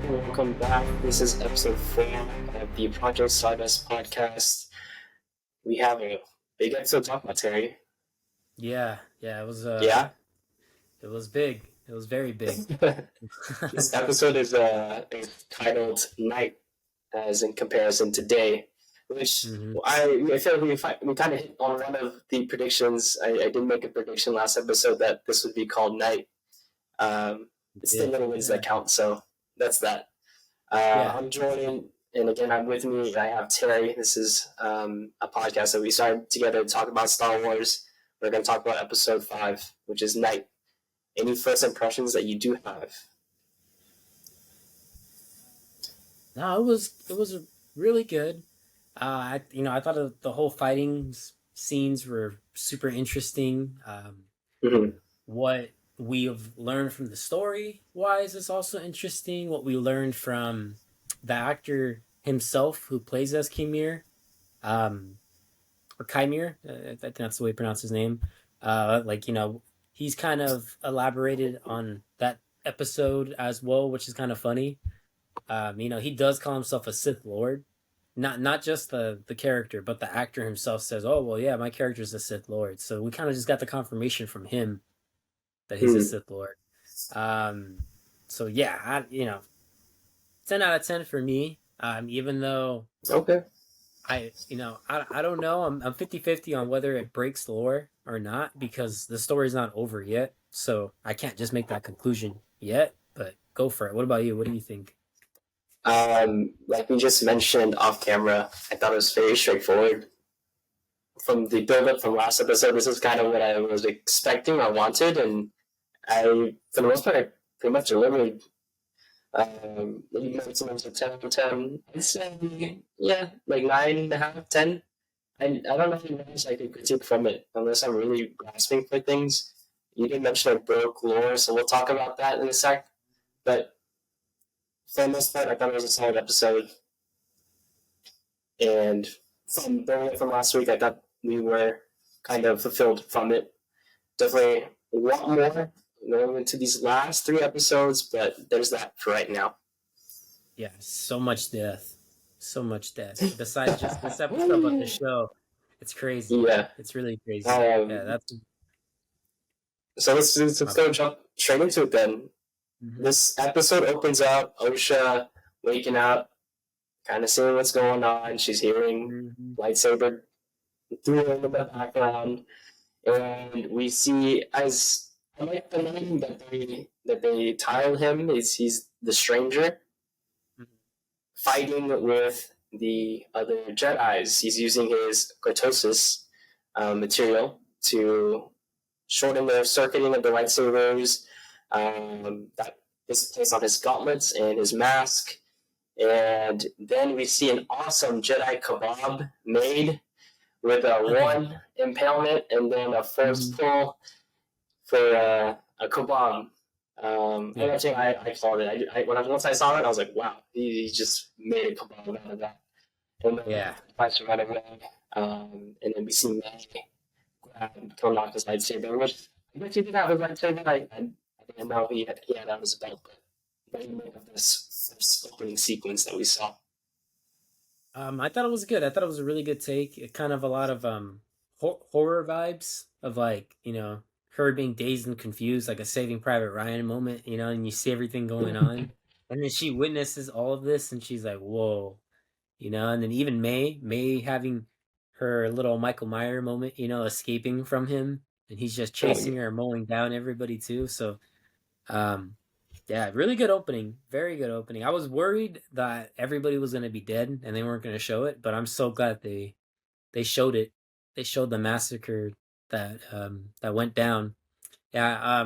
welcome back. This is episode 4 of the Project Stardust podcast. We have a big episode to talk about, Terry. Yeah, Yeah? it was big. It was very big. This episode is titled Night, as in comparison to Day, which hmm I feel like we kind of hit on one of the predictions. I did make a prediction last episode that this would be called Night. It's the Yeah, little wins that yeah, count, so that's that. yeah. I'm Jordan, and again, I'm with me. I have Terry. This is a podcast that we started together to talk about Star Wars. We're going to talk about episode 5, which is Night. Any first impressions that you do have? No, it was really good. I thought the whole fighting scenes were super interesting. Mm-hmm. What we have learned from the story wise is also interesting. What we learned from the actor himself who plays as Kimir, um, or Chimere. I think that's the way you pronounce his name. He's kind of elaborated on that episode as well, which is kind of funny. He does call himself a Sith Lord, not just the character, but the actor himself says, "Oh well, yeah, my character's a Sith Lord." So we kind of just got the confirmation from him that he's a Mm-hmm. Sith Lord. Um, so yeah, 10 out of 10 for me. Even though Okay. I don't know. I'm 50-50 on whether it breaks the lore or not because the story's not over yet. So I can't just make that conclusion yet, but go for it. What about you? What do you think? Like we just mentioned off camera, I thought it was very straightforward. From the build up from last episode, this is kind of what I was expecting or wanted, and for the most part, I pretty much delivered. You maximums of 10 out of 10. I'd say, yeah, like 9.5, 10. I don't know if much I could critique from it unless I'm really grasping for things. You did mention a broke lore, so we'll talk about that in a sec. But for the most part, I thought it was a solid episode. And from building it from last week, I thought we were kind of fulfilled from it. Definitely want more going into these last 3 episodes, but there's that for right now. Yeah, so much death. So much death. Besides just this episode, but the show, it's crazy. Yeah. It's really crazy. Yeah, Um, that's so let's my. go jump straight into it then. Mhm. This episode opens up Osha waking up, kind of seeing what's going on. She's hearing Mhm. lightsaber through in the background, and we see as I like the name that they title him is he's the stranger Mhm. fighting with the other Jedi's. He's using his cortosis material to shorten the circuiting of the lightsabers. That is placed on his gauntlets and his mask. And then we see an awesome Jedi kebab made with a one impalement and then a force Mhm. pull for a kebab. And Yeah. actually, I called it. Once I saw it, I was like, wow, he just made a kebab out of that. And then Yeah. fights right away. And then we see May grab Kilnock his lightsaber, which I guess he did have his lightsaber. I didn't know he had on his belt, but what do you make of this opening sequence that we saw? I thought it was good. I thought it was a really good take. It kind of a lot of horror vibes of her being dazed and confused, like a Saving Private Ryan moment, and you see everything going on, and then she witnesses all of this, and she's like, "Whoa," and then even May having her little Michael Meyer moment, escaping from him, and he's just Oh, chasing her, mowing down everybody too. So um, yeah, really good opening. Very good opening. I was worried that everybody was gonna be dead and they weren't gonna show it, but I'm so glad they showed it. They showed the massacre that went down. Yeah,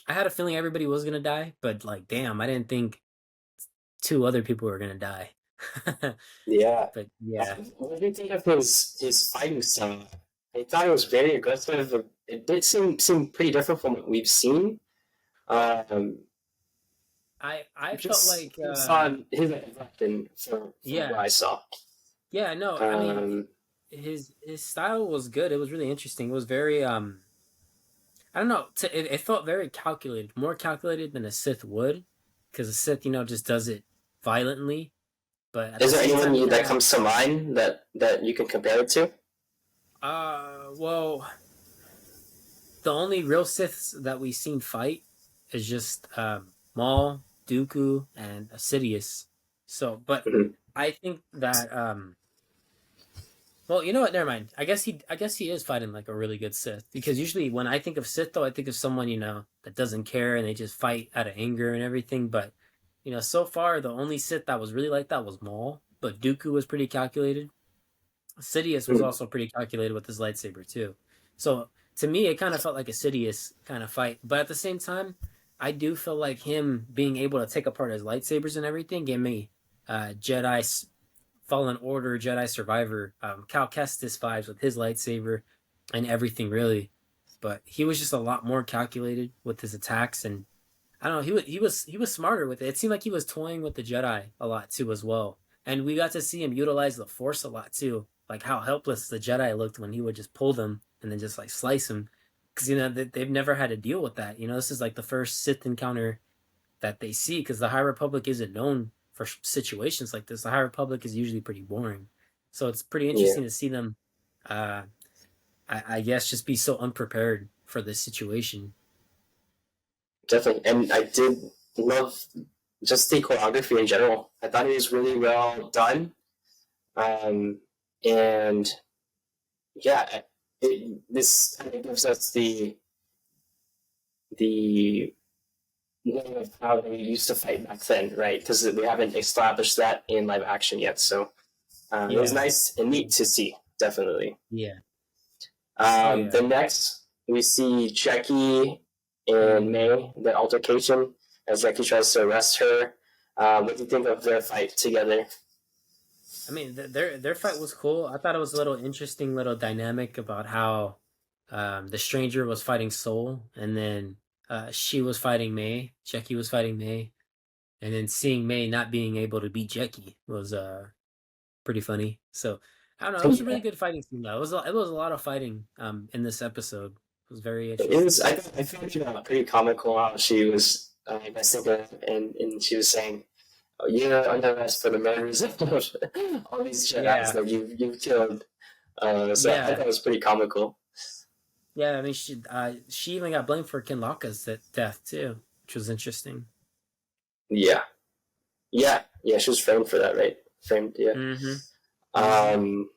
I had a feeling everybody was gonna die, but like damn, I didn't think two other people were gonna die. yeah. But yeah. What do you think of his fighting style? I thought it was very aggressive. It did seem pretty different from what we've seen. Um, I felt just like saw his weapon from what yeah. I saw. Yeah, no, I mean Um, his style was good. It was really interesting. It was very I don't know. It felt very calculated, more calculated than a Sith would. because the Sith, just does it violently. But at Is the there same time, anyone you that have, comes to mind that you can compare it to? well, the only real Siths that we've seen fight is just Maul, Dooku, and Sidious. So, but Mhm. I think that well, you know what? Never mind. I guess he is fighting like a really good Sith because usually when I think of Sith, though, I think of someone that doesn't care and they just fight out of anger and everything. But so far the only Sith that was really like that was Maul, but Dooku was pretty calculated. Sidious was Mhm. also pretty calculated with his lightsaber too. So to me, it kind of felt like a Sidious kind of fight. But at the same time, I do feel like him being able to take apart his lightsabers and everything gave me Jedi Fallen Order, Jedi Survivor, Cal Kestis vibes with his lightsaber and everything really. But he was just a lot more calculated with his attacks, and I don't know. He was smarter with it. It seemed like he was toying with the Jedi a lot too, as well. And we got to see him utilize the Force a lot too, like how helpless the Jedi looked when he would just pull them and then just like slice them, because they've never had to deal with that. This is like the first Sith encounter that they see, because the High Republic isn't known for situations like this. The High Republic is usually pretty boring, so it's pretty Yeah, interesting to see them. Uh, I guess just be so unprepared for this situation. definitely. And I did love just the choreography in general. I thought it was really well done. Um, and yeah, this kind of gives us the way of how they used to fight back then, right? Because we haven't established that in live action yet. So it was Yeah, nice and neat to see, definitely. yeah, oh yeah. The next, we see Jackie and Mm-hmm. May, the altercation, as Jackie tries to arrest her. What do you think of their fight together? I mean, their fight was cool. I thought it was a little interesting, little dynamic about how the stranger was fighting Soul, and then she was fighting May. Jackie was fighting May, and then seeing May not being able to beat Jackie was pretty funny. So I don't know. It was a really Yeah, good fighting scene though. It was a lot of fighting in this episode. It was very it interesting. was. I feel like pretty comical how she was messing her up, and she was saying, "Oh, you're under arrest for the murders of all these Jedi's Yeah, that you've killed." So I thought yeah, it was pretty comical. yeah. I mean, she even got blamed for Kinlaka's death too, which was interesting. Yeah, yeah. She was framed for that, right? Framed, yeah. Mm-hmm. Mm-hmm. Um,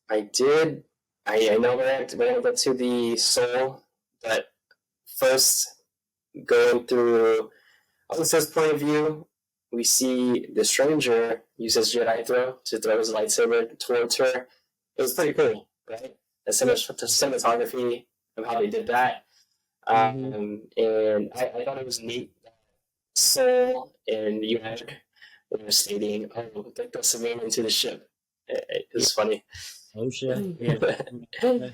I did. I know we're gonna get to the soul, but first, going through Alyssa's point of view, we see the stranger use his Jedi throw to throw his lightsaber towards her. It was pretty cool, right? The cinematography of how they did that. Mm-hmm. And I thought it was neat. Soul and United were stating, "Oh, get the civilian into the ship." It Yeah. was funny. OSHA. Yeah.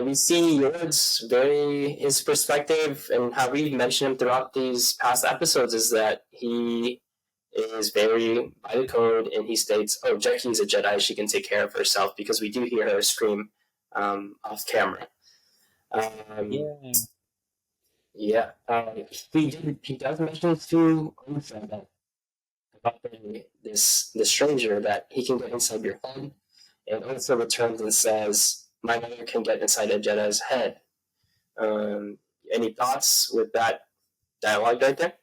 We see Yord's his perspective and how we've mentioned him throughout these past episodes is that he is very by the code and he states, "Oh, Jackie's a Jedi; she can take care of herself," because we do hear her scream off camera. Um, Yeah. yeah, he does mention to Unfa that about this stranger that he can get inside your head, and Unfa returns and says, "My mother can get inside a Jedi's head." Um, any thoughts with that dialogue right there?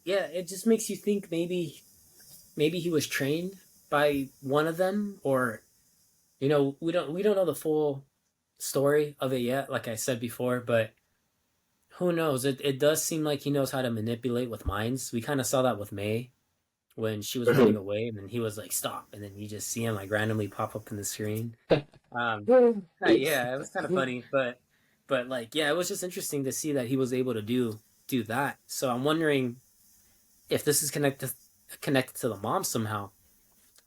Yeah. It just makes you think maybe he was trained by one of them, or we don't know the full story of it yet. Like I said before, but who knows? It does seem like he knows how to manipulate with minds. We kind of saw that with May when she was running away, and then he was like, "Stop!" and then you just see him like randomly pop up in the screen. Um, yeah, it was kind of funny, but like, yeah, it was just interesting to see that he was able to do that. So I'm wondering if this is connected to the mom somehow.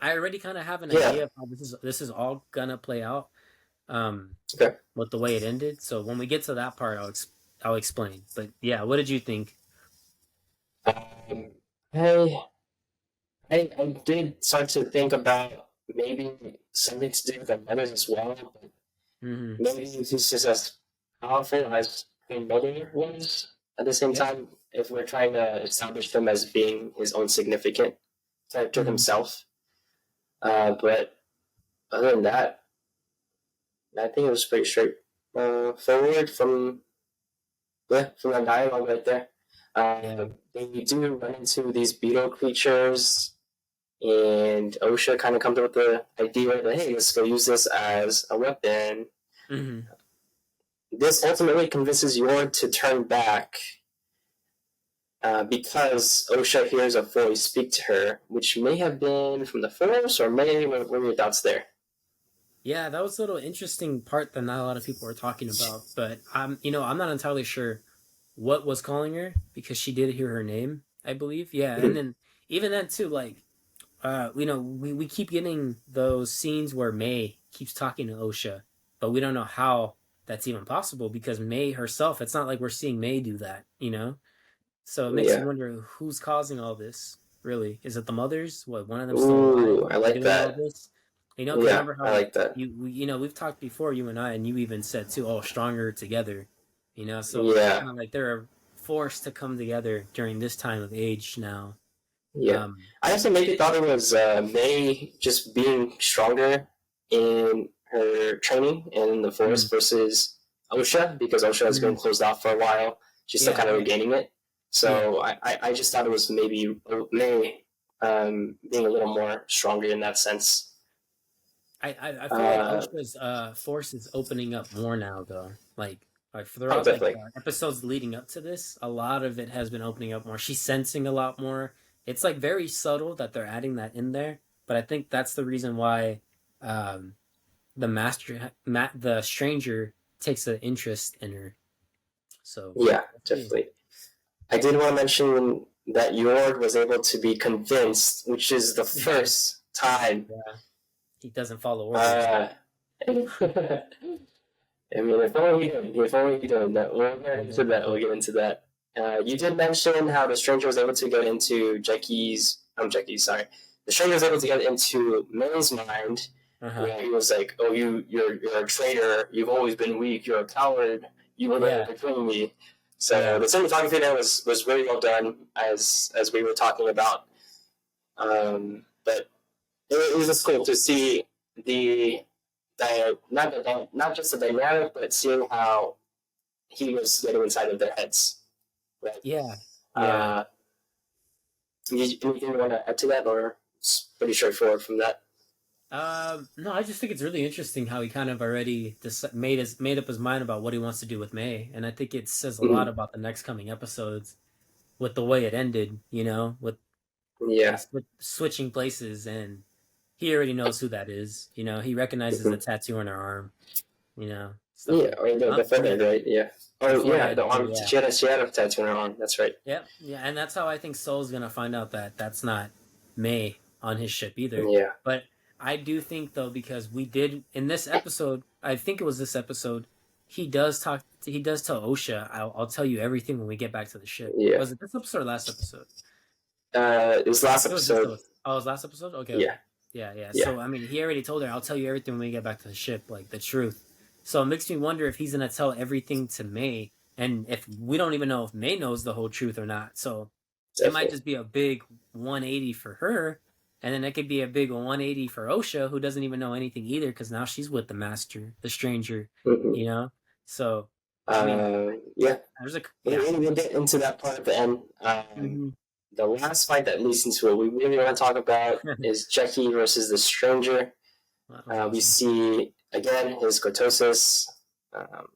I already kind of have an Yeah. idea of how this is all gonna play out. Um, Okay. with the way it ended. So when we get to that part, I'll explain. But yeah, what did you think? Um, I, I did start to think about maybe something to do with the mothers as well, but Mm-hmm. maybe he's just as powerful as her mother was at the same Yeah. time. if we're trying to establish him as being his own significant character himself. But other than that, I think it was pretty straight forward from that dialogue right there. They do run into these beetle creatures, and OSHA kind of comes up with the idea that, hey, let's go use this as a weapon. Mm-hmm. This ultimately convinces Yor to turn back because OSHA hears a voice speak to her, which may have been from the Force, or maybe what were your thoughts there? Yeah, that was a little interesting part that not a lot of people were talking about. But I'm not entirely sure what was calling her because she did hear her name, I believe. Yeah, and then even then too, like, we keep getting those scenes where May keeps talking to OSHA, but we don't know how that's even possible because May herself. It's not like we're seeing May do that, you know. So it makes you wonder who's causing all this. Really, is it the mothers? What, one of them still alive? Ooh, I like Doing all that. this? Yeah, Remember I how like that. we've talked before, you and I, and you even said too, oh, stronger together. So it's Yeah, kind of like they're forced to come together during this time of age now. yeah. Um, I also maybe thought it was May just being stronger in her training in the Force mm, versus OSHA because OSHA has been mm, closed off for a while. She's still yeah, kind of yeah, regaining it. yeah. So I just thought it was maybe May being a little more stronger in that sense. I feel like Uh, OSHA's force is opening up more now though. Like oh, throughout definitely. episodes leading up to this, a lot of it has been opening up more. She's sensing a lot more. It's like very subtle that they're adding that in there, but I think that's the reason why um, the stranger takes an interest in her. So Yeah, let's see. definitely. I did want to mention that Yord was able to be convinced, which is the first time. Yeah, he doesn't follow orders. Uh, I mean, if only we did that. We'll get into that. We'll get into that. You did mention how the stranger was able to get into sorry. The stranger was able to get into May's mind, Uh-huh. where he was like, "Oh, you're a traitor. You've always been weak. You're a coward. You were going Yeah, to betray me." So yeah, the cinematography there was really well done, as we were talking about. But it was just cool to see the not just the dynamic, but seeing how he was getting inside of their heads. Right. yeah, yeah. Uh, anything you want to add to that, or it's pretty straightforward from that? No, I just think it's really interesting how he kind of already made up his mind about what he wants to do with May, and I think it says a lot Mm-hmm. about the next coming episodes with the way it ended. With Yeah. switching places, and he already knows who that is. He recognizes the Mm-hmm. tattoo on her arm. Stuff Yeah, like or that. the Yeah, forehead, right? Yeah. the Oh, yeah, forehead. the arm. Yeah, She had a tattoo on her arm. That's right. yeah, yeah, and that's how I think Soul's gonna find out that that's not May on his ship either. Yeah. But I do think though, because we did in this episode, I think it was this episode, he does talk. He does tell OSHA, "I'll tell you everything when we get back to the ship." Yeah. Was it this episode or last episode? It was last It was this episode. episode. Oh, it was last episode. Okay, Yeah. okay. Yeah, yeah. Yeah. So I mean, he already told her, "I'll tell you everything when we get back to the ship, like the truth." So it makes me wonder if he's gonna tell everything to May, and if we don't even know if May knows the whole truth or not. So it might Definitely. just be a big 180 for her, and then it could be a big 180 for OSHA, who doesn't even know anything either, because now she's with the master, the stranger, Mm-hmm. you know. So, I mean, Yeah. there's a We'll, yeah. we'll get into that part at the end. Mm-hmm. The last fight that leads into what we really want to talk about is Jackie versus the Stranger. That was We awesome. see again his Cortosis um,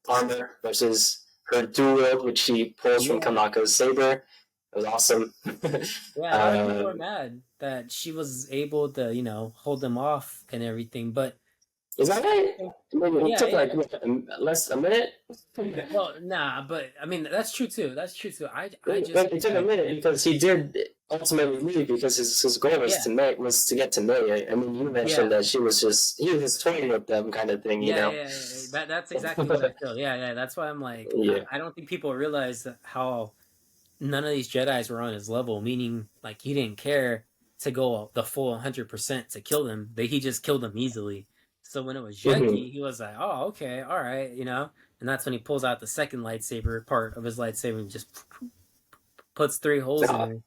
armor versus her dual, which she pulls from Yeah, Kamaka's saber. It was awesome. yeah. A lot of people are um, mad that she was able to, hold them off and everything, but is that I right? think, I mean, it yeah, took yeah. like less a minute. Well, nah, but I mean that's true too. That's true too. I just It think took a like, minute because he did ultimately leave because his goal was yeah, to get to May. I mean, you mentioned yeah. that he was just toying with them kind of thing, you Yeah, know. yeah, yeah, yeah. That's exactly what I feel. Yeah, yeah. That's why I'm like, Yeah. I don't think people realize how none of these Jedi's were on his level. Meaning, like he didn't care to go the full 100% to kill them. He just killed them easily. So when it was Hmm. Jeki, he was like, oh, okay, all right, And that's when he pulls out the second lightsaber part of his lightsaber and just puts three holes in Ah, her.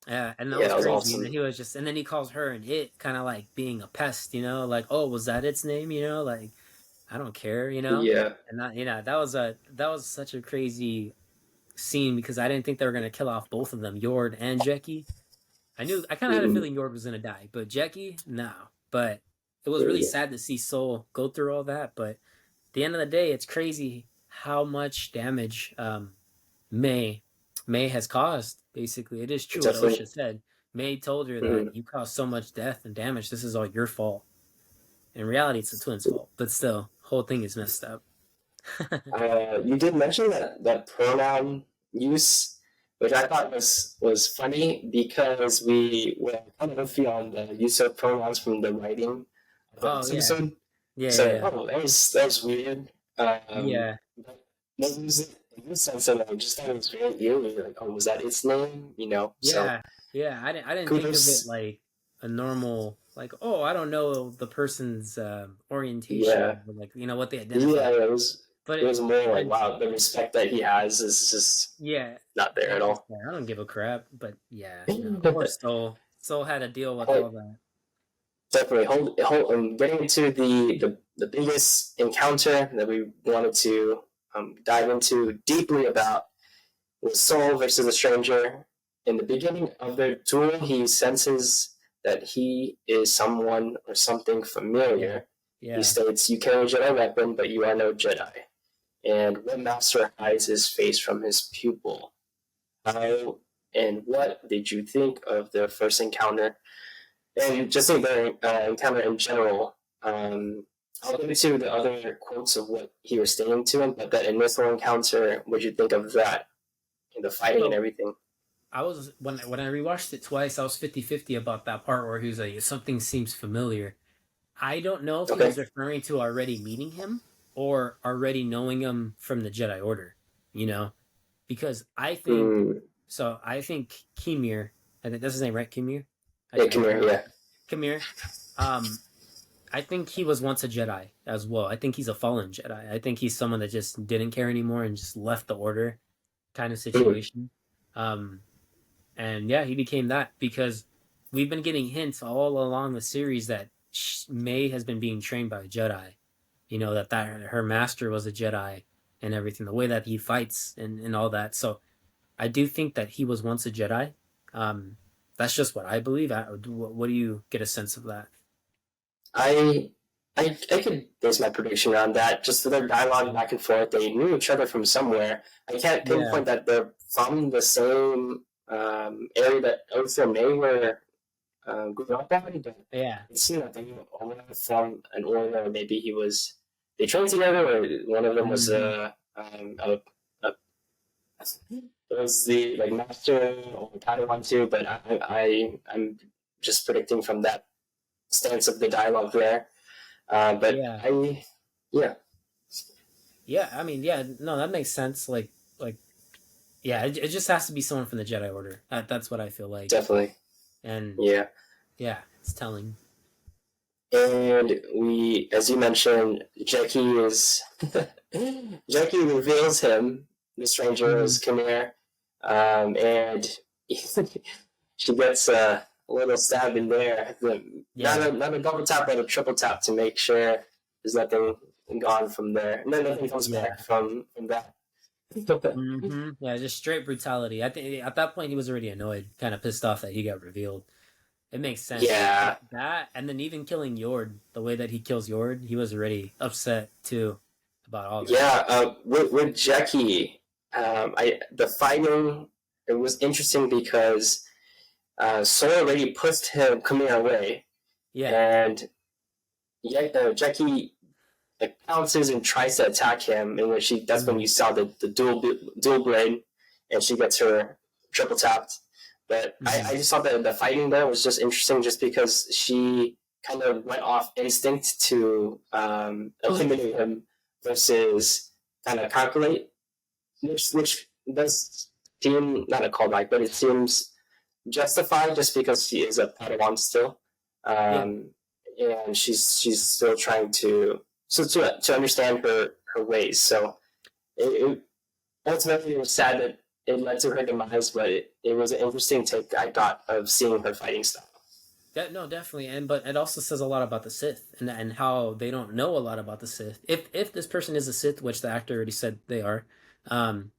Yeah, and that yeah, was that was crazy. And then awesome. he was just, and then he calls her an it, kind of like being a pest, like, oh, was that its name? Like, I don't care. Yeah. And that was such a crazy scene because I didn't think they were gonna kill off both of them, Yord and Jackie. I kind of had a Mm, feeling Yord was gonna die, but Jackie, no. But it was really yeah. sad to see Soul go through all that. But at the end of the day, it's crazy how much damage May May has caused. Basically, it is true what Definitely. OSHA said. May told her that Mhm. you caused so much death and damage. This is all your fault. In reality, it's the twins' fault. But still, whole thing is messed up. You did mention that pronoun use, which I thought was funny because we were kind of iffy on the use of pronouns from the writing of the Oh last yeah, episode. yeah, yeah, So, yeah. oh, that was weird. Yeah, But no, it was in the sense of I just thought it was very eerie. Like, oh, was that its name? So yeah, yeah. I didn't think of it kudos. like a normal, like, oh, I don't know the person's Yeah, orientation, or like what they yeah. identify. It was But it was more like, I wow, the respect that he has is just yeah, not there at it's just all. like, I don't give a crap. But yeah, no, poor Soul had to deal with Hey, all that. definitely. Getting into the biggest encounter that we wanted to dive into deeply about was Soul versus the stranger. In the beginning of their duel, he senses that he is someone or something Yeah, familiar. He yeah, states, "You carry a Jedi weapon, but you are no Jedi." And what master hides his face from his pupil? How and what did you think of their first encounter? And just in the encounter in general, I'll get into the other quotes of what he was stating to him, but that initial encounter, what did you think of that? And the fighting and so everything. I was when I rewatched it twice, I was 50-50 about that part where he was like, something seems familiar. I don't know if he Okay. was referring to already meeting him or already knowing him from the Jedi Order, you know? Because Mm, I think Kimir, I think that's his name, right? Kimir? yeah, I come here. can't Yeah. Kimir. Um, I think he was once a Jedi as well. I think he's a fallen Jedi. I think he's someone that just didn't care anymore and just left the order kind of Mm, situation. Um, and yeah, he became that because we've been getting hints all along the series that May has been being trained by a Jedi. That her master was a Jedi and everything. The way that he fights and all that. So I do think that he was once a Jedi. Um, that's just what I believe. What do you get a sense of that? I, I could base my prediction on that. Just for their dialogue back and forth, they knew each other from somewhere. I can't Yeah, pinpoint that they're from the same area that Oath May were grew up at, but yeah, it seemed that they were all from an order. Maybe they trained together, or one of them was hmm a it was the like master or Padawan too. But I'm just predicting from that stance of the dialogue there. But yeah, yeah, yeah. I mean, yeah. No, that makes sense. Like, yeah. It just has to be someone from the Jedi Order. That's what I feel like. definitely, And yeah. yeah, it's telling. And as you mentioned, Jackie reveals him, the stranger, Hmm as Khmer, and she gets a little stab in there. Yeah, Not a double tap, but a triple tap to make sure there's nothing gone from there. And then nothing comes back yeah. from that. Yeah, just straight brutality. I think at that point he was already annoyed, kind of pissed off that he got revealed. It makes sense. Yeah, That and then even killing Yord, the way that he kills Yord, he was already upset too about all that. yeah. With Jackie, the fighting it was interesting because Sora already pushed him coming our way, Yeah. and yet Jackie like pounces and tries to attack him, and that's when Mm. you saw the dual blade, and she gets her triple tapped. But I hmm just thought that the fighting there was just interesting, just because she kind of went off instinct to eliminate him versus kind of calculate, which does seem not a callback, but it seems justified just because she is a Padawan still, Yeah. um, and she's still trying to understand her ways. So it ultimately it was sad that it led to her demise, but it was an interesting take I got of seeing her fighting style. No, definitely, and but it also says a lot about the Sith and how they don't know a lot about the Sith. If this person is a Sith, which the actor already said they are, um,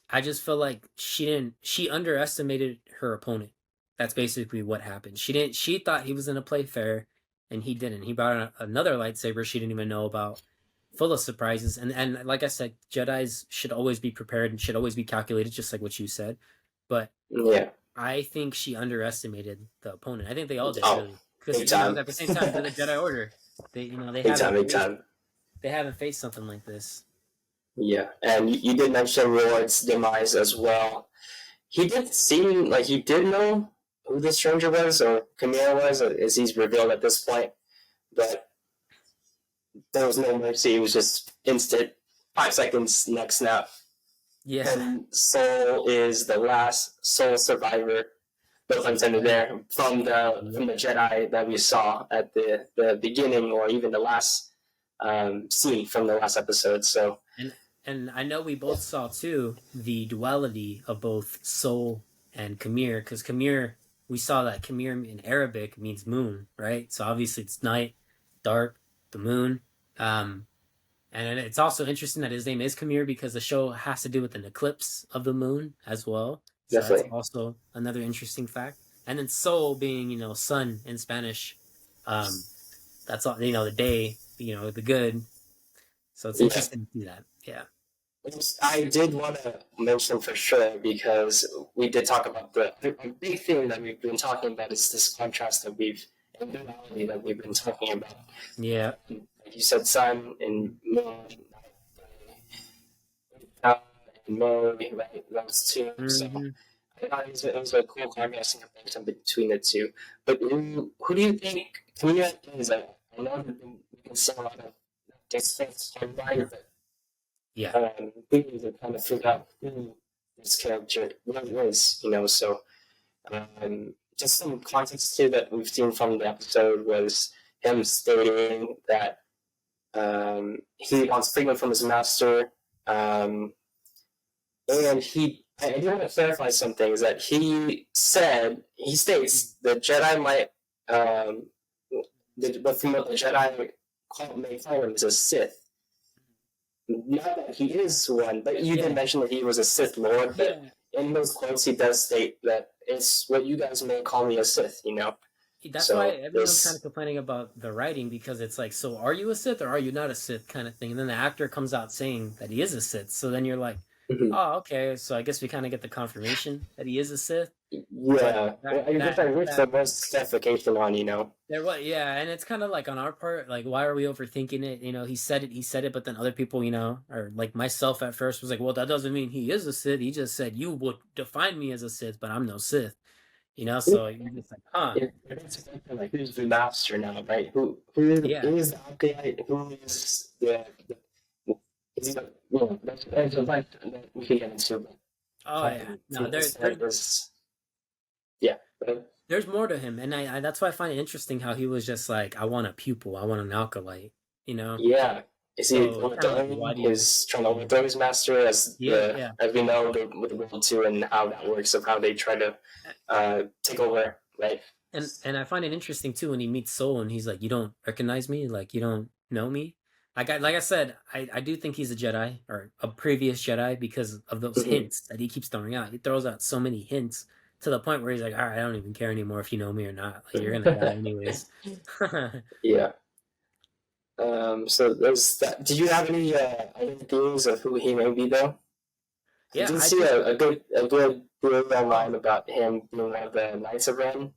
I just feel like she underestimated her opponent. That's basically what happened. She thought he was gonna play fair, and he didn't. He brought another lightsaber she didn't even know about, full of surprises. And like I said, Jedi's should always be prepared and should always be calculated, just like what you said. But Yeah. I think she underestimated the opponent. I think they all did Oh, really, because big time. at the same time they're the Jedi Order. They Big time, haven't big time. they haven't faced something like this. Yeah, and you did mention Ward's demise as well. He did seem like he did know who the stranger was or Camille was, as he's revealed at this point. But there was no mercy. It was just instant, 5 seconds, next snap. Yeah, And Soul is the last Soul survivor, no pun intended there, from the Jedi that we saw at the beginning or even the last scene from the last episode. So and and I know we both saw too the duality of both Soul and Kamir, because Kamir, we saw that Kamir in Arabic means moon, right? So obviously it's night, dark, the moon. Um, And it's also interesting that his name is Kamir because the show has to do with an eclipse of the moon as well. So that's definitely, also another interesting fact. And then Sol being, sun in Spanish. Um, that's all, the day, the good. So it's yeah. interesting to see that. Yeah. I did want to mention for sure because we did talk about the big thing that we've been talking about is this contrast that and duality that we've been talking about. Yeah. Like you said, sun and moon, uh, and moon, right? Those two. So Mm-hmm. I thought it was a cool contrast and comparison between the two. But who do you think? Who is that? I know that we can see a lot of distance online, but Yeah. really to kind of figure out who this character really is, So, just some context here that we've seen from the episode was him stating that he wants freedom from his master, and I do want to clarify some things that he states the Jedi might, from what the Jedi may call him is a Sith. Not that he is one, but you did mention that he was a Sith Lord. But in those quotes, he does state that it's what you guys may call me a Sith. That's why So everyone's kind this, of complaining about the writing because it's like, so are you a Sith or are you not a Sith kind of thing? And then the actor comes out saying that he is a Sith. So then you're like, mhm. oh, okay. So I guess we kind of get the confirmation that he is a Sith. But Yeah. Well, I guess I wish there was clarification on. there was, yeah, and it's kind of like on our part, like why are we overthinking it? He said it, but then other people, or like myself at first was like, well, that doesn't mean he is a Sith. He just said you would define me as a Sith, but I'm no Sith. So you're just like, huh? It's like who's the master now, right? Who Yeah. is the Acolyte? Who is the is he that's a fight that we can get into. Oh But, yeah. No, from this point is yeah. there's more to him, and I that's why I find it interesting how he was just like, I want a pupil, I want an acolyte, you know. Yeah. Is he So it's kind of like, why overthrowing do you? his trying to overthrow his master Yeah, yeah. as we know with World Two and how that works of how they try to take over, right? And I find it interesting too when he meets Soul and he's like, "You don't recognize me? Like you don't know me?" Like I said, I do think he's a Jedi or a previous Jedi because of those Mhm. hints that he keeps throwing out. He throws out so many hints to the point where he's like, "All right, I don't even care anymore if you know me or not. Like you're gonna die anyways." Yeah. So there's that. Did you have any other theories of who he may be though? I Yeah, did I see think a good theory oh, online about him being one of the Knights of Ren.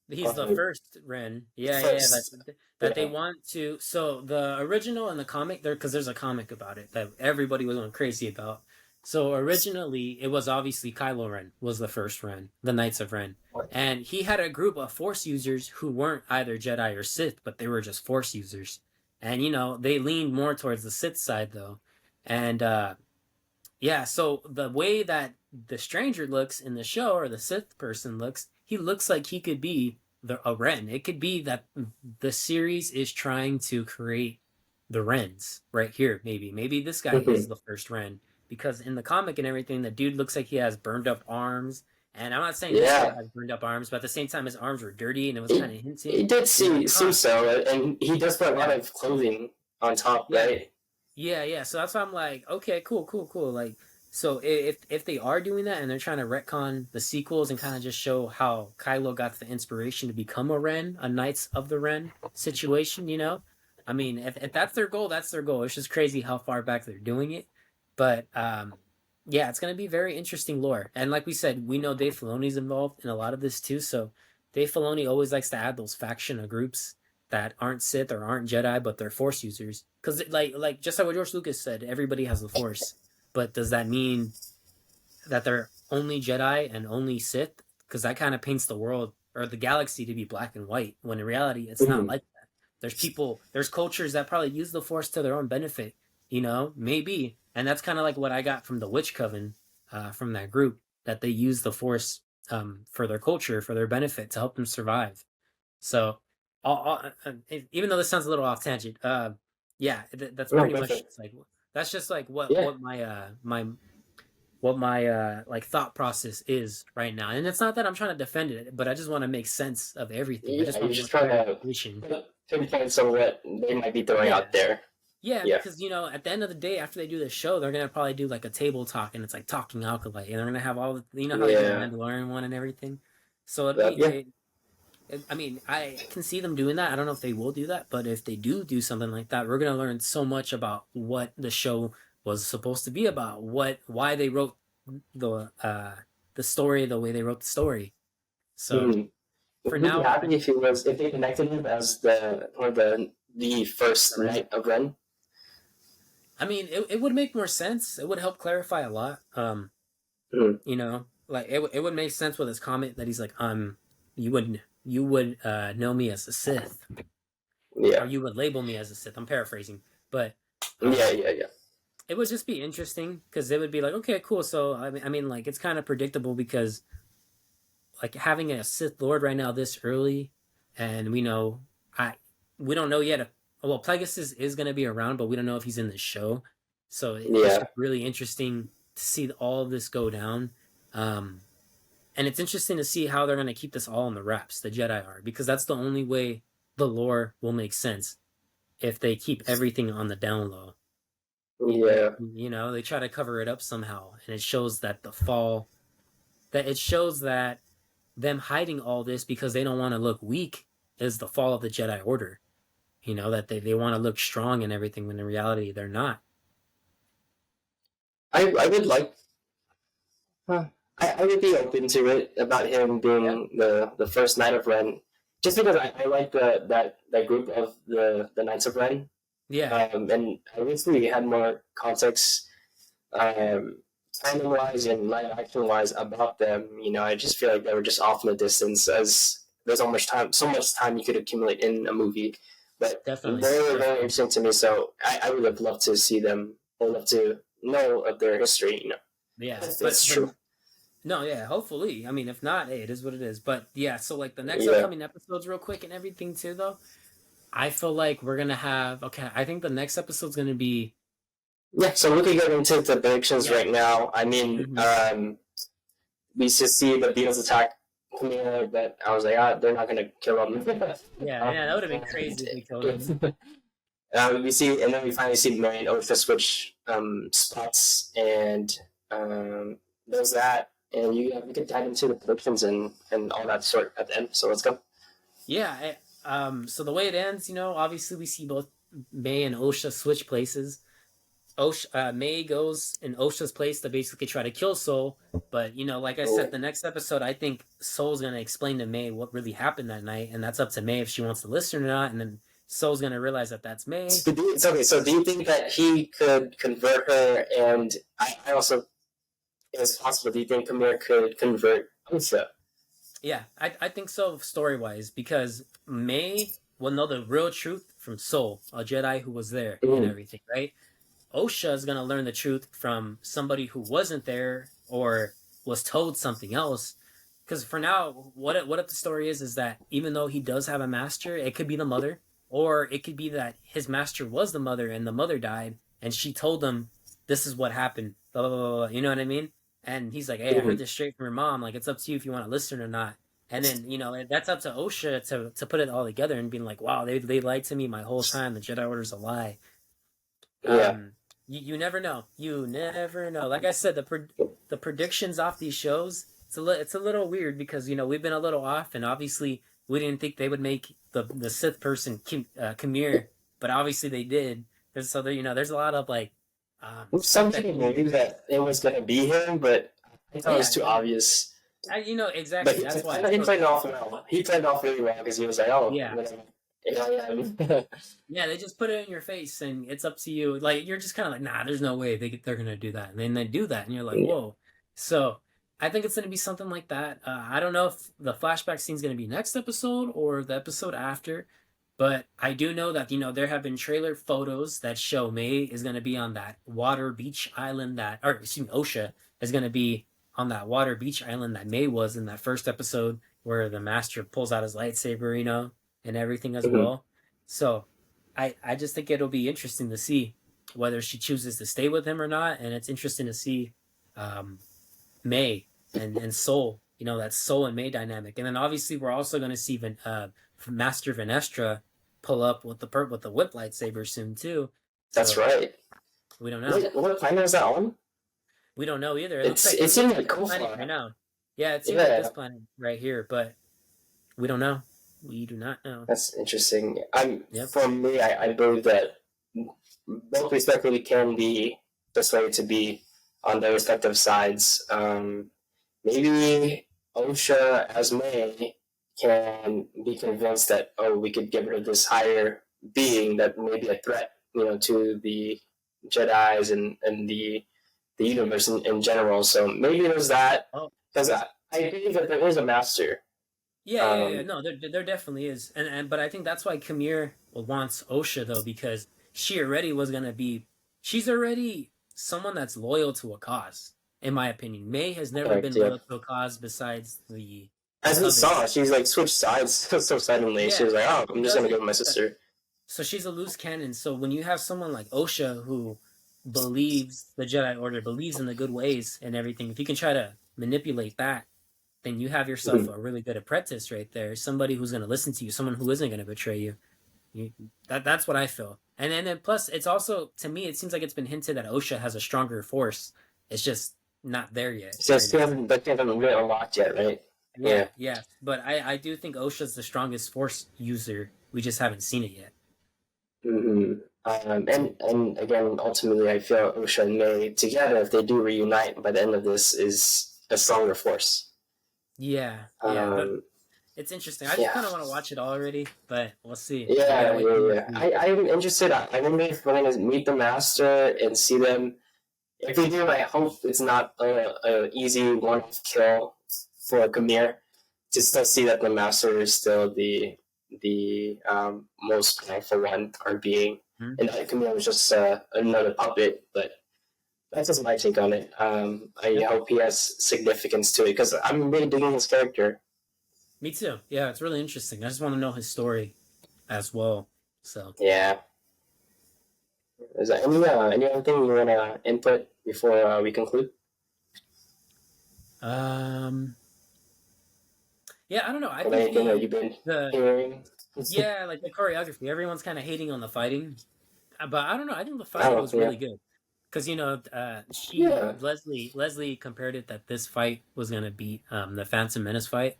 he's the Um, first Ren. Yeah, yeah, yeah. first, That they yeah. want to. So the original and the comic there, because there's a comic about it that everybody was going crazy about. So originally, it was obviously Kylo Ren was the first Ren, the Knights of Ren, and he had a group of Force users who weren't either Jedi or Sith, but they were just Force users, and they leaned more towards the Sith side though, and yeah, so the way that the stranger looks in the show, or the Sith person looks, he looks like he could be a Ren. It could be that the series is trying to create the Rens right here. Maybe this guy is Mhm. the first Ren, because in the comic and everything, the dude looks like he has burned up arms. And I'm not saying this guy Yeah, has burned up arms, but at the same time, his arms were dirty, and it was kind it of hinting. it did In the seem con, so, and he does put a lot yeah, of clothing on top, yeah, right? yeah, yeah. So that's why I'm like, okay, cool, cool, cool. Like, so if they are doing that and they're trying to retcon the sequels and kind of just show how Kylo got the inspiration to become a Ren, a Knights of the Ren situation, you know, I mean, if that's their goal, that's their goal. It's just crazy how far back they're doing it, but yeah, it's gonna be very interesting lore. And like we said, we know Dave Filoni's involved in a lot of this too. So Dave Filoni always likes to add those faction of groups that aren't Sith or aren't Jedi, but they're Force users. Because like just like what George Lucas said, everybody has the Force. But does that mean that they're only Jedi and only Sith? Because that kind of paints the world or the galaxy to be black and white. When in reality, it's not Mhm. like that. There's people, there's cultures that probably use the Force to their own benefit. You know, maybe, and that's kind of like what I got from the Witch Coven, from that group, that they use the Force for their culture, for their benefit, to help them survive. So, even though this sounds a little off tangent, yeah, that's No, pretty much perfect. just like that's just like Yeah, what my like thought process is right now. And it's not that I'm trying to defend it, but I just want to make sense of everything. I just yeah. You're want more just trying to clarification. pinpoint some of what they might be throwing Yeah. out there. Yeah, Yeah, because you know, at the end of the day, after they do the show, they're gonna probably do like a table talk, and it's like talking Acolyte, and they're gonna have all the, you know how they do the yeah, Mandalorian one and everything. So it'd but be, yeah. I mean, I can see them doing that. I don't know if they will do that, but if they do something like that, we're gonna learn so much about what the show was supposed to be about, why they wrote the uh the story the way they wrote the story. So Mhm. for Would you be now, happy if they connected him as the first Ren. knight of Ren? I mean, it would make more sense. It would help clarify a lot. Mm, You know, like it would make sense with his comment that he's like, you would know me as a Sith, or yeah, you would label me as a Sith. I'm paraphrasing, but yeah, um, yeah, yeah. it would just be interesting because it would be like, okay, cool. So I mean, like it's kind of predictable because like having a Sith Lord right now this early, and I we don't know yet if, well, Pegasus is going to be around, but we don't know if he's in the show. So it's Yeah. just really interesting to see all of this go down. Um, and it's interesting to see how they're going to keep this all in the wraps, the Jedi are, because that's the only way the lore will make sense if they keep everything on the down low. Yeah. They try to cover it up somehow, and it shows that it shows that them hiding all this because they don't want to look weak is the fall of the Jedi Order. That they want to look strong and everything when in reality they're not. I would like. Huh, I would be open to it about him Yeah. being the first knight of Ren, just because I like that group of the Knights of Ren. Yeah. And I wish we had more context, um, timing wise and live action wise about them. I just feel like they were just off in the distance, as there's so much time you could accumulate in a movie. But Definitely. very, very Definitely. interesting to me. So I would have loved to see them. I would love to know of their history. Yeah. It's But true. no, yeah, hopefully. I mean, if not, hey, it is what it is. But yeah, so like the next Yeah. upcoming episodes real quick and everything too though. I feel like we're going to have okay, I think the next episode's going to be Yeah, so we could get into the predictions yeah. right now. I mean, Mhm. we should see the Beatles attack Camila, but I was like, they're not gonna kill him. Yeah, yeah, that would have been crazy if we killed him. and, we see, and then we finally see Mary and Oaths switch spots, and there's that. And we could dive into the predictions and all that sort at the end. So let's go. Yeah, so the way it ends, obviously we see both May and Osha switch places. May goes in Osha's place to basically try to kill Soul, but like I said, the next episode, I think Soul's gonna explain to May what really happened that night, and that's up to May if she wants to listen or not. And then Soul's gonna realize that that's May. It's okay. So do you think that he could convert her? And I also, if it's possible, do you think Kamir could convert Lisa? Yeah, I think so story wise because May will know the real truth from Soul, a Jedi who was there and Mm. everything, right? Osha is going to learn the truth from somebody who wasn't there or was told something else. Because for now, what if the story is that even though he does have a master, it could be the mother, or it could be that his master was the mother and the mother died, and she told him this is what happened. Blah, blah, blah, blah, you know what I mean? And he's like, hey, I heard Mhm. this straight from your mom. Like, it's up to you if you want to listen or not. And then, that's up to OSHA to put it all together and being like, wow, they lied to me my whole time. The Jedi Order's a lie. Yeah. You never know. You never know. Like I said, the predictions off these shows, it's a little weird because we've been a little off, and obviously we didn't think they would make the Sith person Khmer, but obviously they did. There's a lot of like stuff that Somebody knew that it was gonna be him, but I thought it was yeah, too obvious. But exactly. That's I why. know he So played it off well. He played it off really well because he was like, "Oh, yeah, whatever." Yeah. yeah, they just put it in your face, and it's up to you. Like you're just kind of like, nah, there's no way they're gonna do that, and then they do that, and you're like, whoa. So I think it's gonna be something like that. I don't know if the flashback scene's gonna be next episode or the episode after, but I do know that there have been trailer photos that show May is gonna be on that water beach island or excuse me, Osha is gonna be on that water beach island that May was in that first episode where the master pulls out his lightsaber, and everything as Mhm. well. So I just think it'll be interesting to see whether she chooses to stay with him or not, and it's interesting to see um, May and Soul. That Soul and May dynamic, and then obviously we're also going to see Master Venestra pull up with the whip lightsaber soon too. That's So right. we don't know. What planet is that on? We don't know either. It It seemed looks like like this cool planet right far. now. Yeah, it seems like this Yeah, planet right here, but we don't know. We do not know. that's interesting. Yep. For me, I believe that both respectively can be persuaded to be on their respective sides. Maybe OSHA as May can be convinced that we could get rid of this higher being that may be a threat, to the Jedi's and the universe in general. So maybe there's that Oh, because I believe that there is a master. yeah. Um, No, there definitely is, and but I think that's why Kamir wants Osha though, because she already was gonna be. She's already someone that's loyal to a cause, in my opinion. May has never correct. been Yeah. loyal to a cause besides the As we coven. saw, she's like switched sides so suddenly. She Yeah, was like, "Oh, she I'm just gonna does go it. with my sister." So she's a loose cannon. So when you have someone like Osha who believes the Jedi Order, believes in the good ways and everything, if you can try to manipulate that, then you have yourself Mhm. a really good apprentice right there. Somebody who's going to listen to you, someone who isn't going to betray you. That's what I feel. And then plus, it's also to me, it seems like it's been hinted that Osha has a stronger force. It's just not there yet It's right just now. they haven't really unlocked yet, right? Yeah, Yeah. yeah. But I do think Osha's the strongest force user. We just haven't seen it yet. hmm and again, ultimately, I feel Usha and May together, if they do reunite by the end of this, is a stronger force. Yeah, yeah. But Um, it's interesting. I just yeah, kind of want to watch it already, but we'll see. We gotta yeah, wait yeah, till next yeah. week. I'm interested. I wonder if we're gonna meet the master and see them. If they do, I hope it's not a easy one-off kill for Kamir. To still see that the master is still the most powerful one or being, Hmm? and that Camille was just another puppet. But that's just my take on it. I Yep. hope he has significance to it because I'm really digging his character. Me too. Yeah, it's really interesting. I just want to know his story as well. So, Yeah. Is there any other thing you want to input before we conclude? um, yeah, I don't know. I Or think anything that you've been the hearing? yeah, like the choreography. Everyone's kind of hating on the fighting, but I don't know. I think the fighting Oh was yeah, really good because yeah, Leslie compared it that this fight was gonna beat the Phantom Menace fight.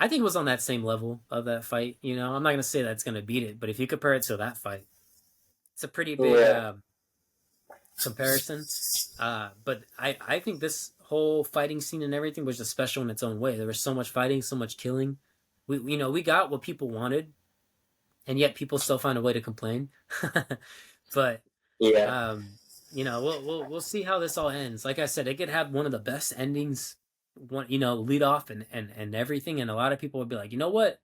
I think it was on that same level of that fight. I'm not gonna say that it's gonna beat it, but if you compare it to that fight, it's a pretty big yeah, comparison. But I think this whole fighting scene and everything was just special in its own way. There was so much fighting, so much killing. We got what people wanted, and yet people still find a way to complain. But yeah. we'll see how this all ends. Like I said, it could have one of the best endings. Lead off and everything, and a lot of people would be like, you know what?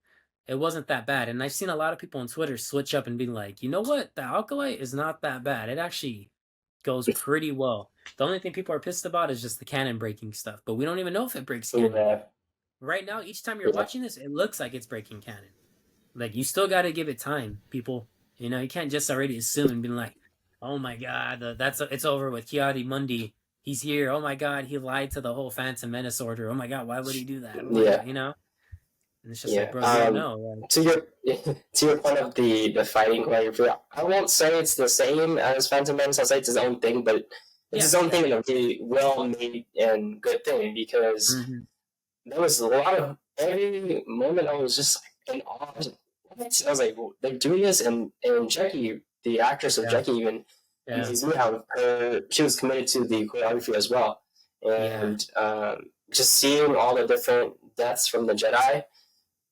It wasn't that bad. And I've seen a lot of people on Twitter switch up and be like, you know what? The Acolyte is not that bad. It actually goes pretty well. The only thing people are pissed about is just the canon breaking stuff, but we don't even know if it breaks canon Yeah, yet. Right now, each time you're yeah, watching this, it looks like it's breaking canon. Like you still got to give it time, people. You can't just already assume and be like, Oh my god, it's over with. Kiadi Mundi, he's here. Oh my god, he lied to the whole Phantom Menace order. Oh my god, why would he do that? Oh my Yeah, god, you know? And it's just like, yeah. bro, you don't know. Like, To your to your point of the fighting choreography, I won't say it's the same as Phantom Menace. I'll say it's its own thing, but it's yeah, its own yeah. thing in a really well made and good thing because Hmm. there was a lot of every moment I was just like in awe. I was like, what? I was like, well, they're doing this, and Jackie, the actress of Yeah, Jackie, even yeah, amazed me how she was committed to the choreography as well, yeah. and just seeing all the different deaths from the Jedi.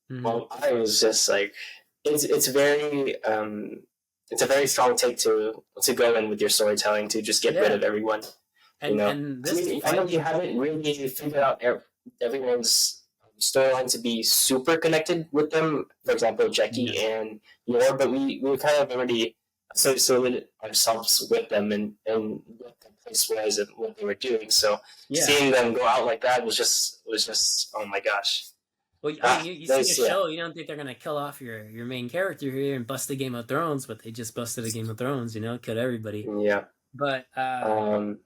Hmm. Well, I was just like, it's very it's a very strong take to go in with your storytelling to just get rid Yeah. of everyone. You know, And I this mean, I know fight, you haven't really figured out everyone's storyline to be super connected with them. For example, Jackie no. and Yor, but we kind of already associated ourselves with them and what the place was and what they were doing. So Yeah. seeing them go out like that was just oh my gosh. Well, I mean, Ah, you see a there's yeah. show, you don't think they're gonna kill off your main character here and bust the Game of Thrones, but they just busted a Game of Thrones, killed everybody. Yeah. But Um,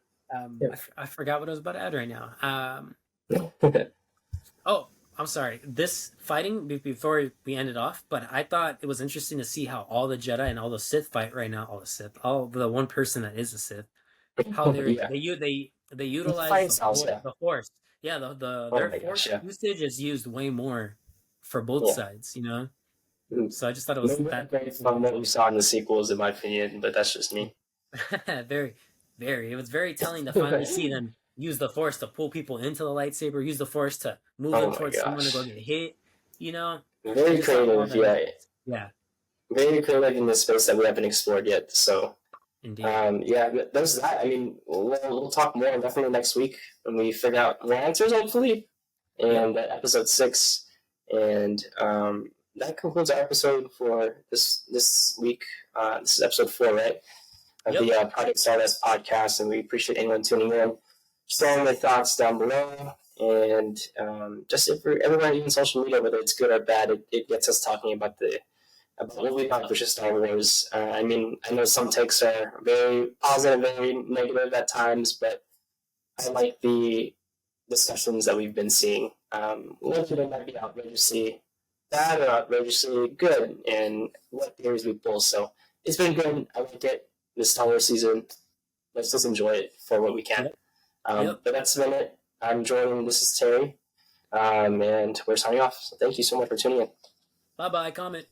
yeah. I forgot what I was about to add right now. yeah. Oh, I'm sorry. This fighting before we ended off, but I thought it was interesting to see how all the Jedi and all the Sith fight right now. All the Sith, all the one person that is a Sith, how they utilize Fine sounds, yeah. the Force. Yeah, Oh their my Force gosh, yeah. usage is used way more for both Yeah. sides. You know, Mm. so I just thought it was Maybe that upgrade from what we saw in the sequels, in my opinion, but that's just me. very, very. It was very telling to finally see them use the Force to pull people into the lightsaber, use the Force to move Oh them my towards someone to go gosh. get hit. You know, I Very just thought all creative, that. yeah. Yeah, Very creative in this space that we haven't explored yet. So, indeed. yeah, there's that. I mean, we'll talk more definitely next week when we figure out more answers, hopefully, Yep. and episode 6. And that concludes our episode for this week. This is episode 4, right? Of Yep. the Project Stardust podcast, and we appreciate anyone tuning in, sharing their thoughts down below, and just if everyone, even social media, whether it's good or bad, it gets us talking about what we thought was just Star Wars. I mean, I know some takes are very positive, very negative at times, but I like the discussions that we've been seeing. Whether they might be outrageously bad or outrageously good, and what theories we pull. So it's been good. I like it. This Star Wars season. Let's just enjoy it for what we can. Yep. Yep. But that's been it. I'm Jordan. This is Terry. And we're signing off. So thank you so much for tuning in. Bye bye. Comment.